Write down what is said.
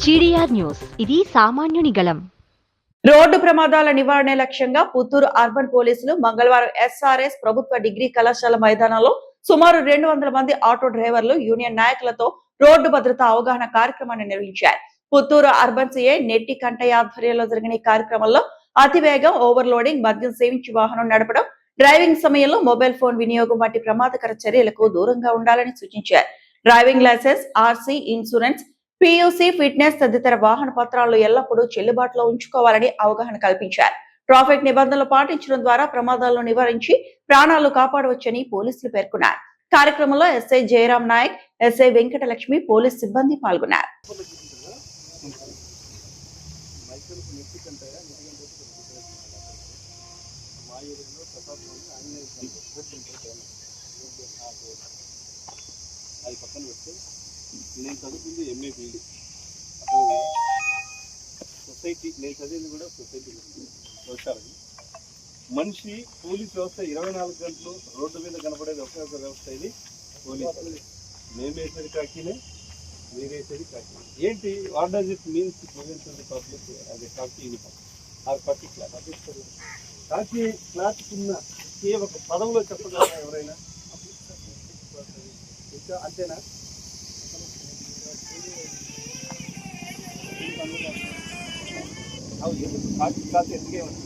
GDR news, ఇది సామాన్యుని గళం. రోడ్డు ప్రమాదాల నివారణ లక్ష్యంగా పుత్తూరు అర్బన్ పోలీసులు మంగళవారం ఎస్ఆర్ఎస్ ప్రభుత్వ డిగ్రీ కళాశాల మైదానంలో సుమారు 200 మంది ఆటో డ్రైవర్లు యూనియన్ నాయకులతో రోడ్డు భద్రతా అవగాహన కార్యక్రమాన్ని నిర్వహించారు. పుత్తూరు అర్బన్ సిఐ నెట్టి కంటయ్య ఆధ్వర్యంలో జరిగిన ఈ కార్యక్రమంలో అతివేగం, ఓవర్లోడింగ్, మద్యం సేవించి వాహనం నడపడం, డ్రైవింగ్ సమయంలో మొబైల్ ఫోన్ వినియోగం వంటి ప్రమాదకర చర్యలకు దూరంగా ఉండాలని సూచించారు. Driving licence, RC, insurance, PUC, fitness తదితర వాహన పత్రాలను ఎల్లప్పుడూ చెల్లుబాటులో ఉంచుకోవాలని అవగాహన కల్పించారు. ట్రాఫిక్ నిబంధనలు పాటించడం ద్వారా ప్రమాదాలను నివారించి ప్రాణాలు కాపాడవచ్చని పోలీసులు పేర్కొన్నారు. కార్యక్రమంలో SI Jayaram Nayak, SI Venkatalakshmi, police సిబ్బంది పాల్గొన్నారు. నేను చదువుకుంది ఎంఏ బీఈడి సొసైటీ, నేను చదివింది కూడా సొసైటీ సోషాలజీ. మనిషి పోలీస్ వ్యవస్థ 24 గంటలు రోడ్డు మీద కనపడేది ఒకే ఒక వ్యవస్థ, ఇది పోలీస్. మేము వేసేది కాకినే, మీరు వేసేది కాకినే. ఏంటి, what does it means prevent the public? అది కాకి యూనిఫామ్ ఆ కాకి క్లాత్. కాకి క్లాత్ కింద ఒక పదంలో చెప్పగలరా ఎవరైనా? ఇంకా అంతేనా? కాకి క్లాత్ ఎందుకేమన్నా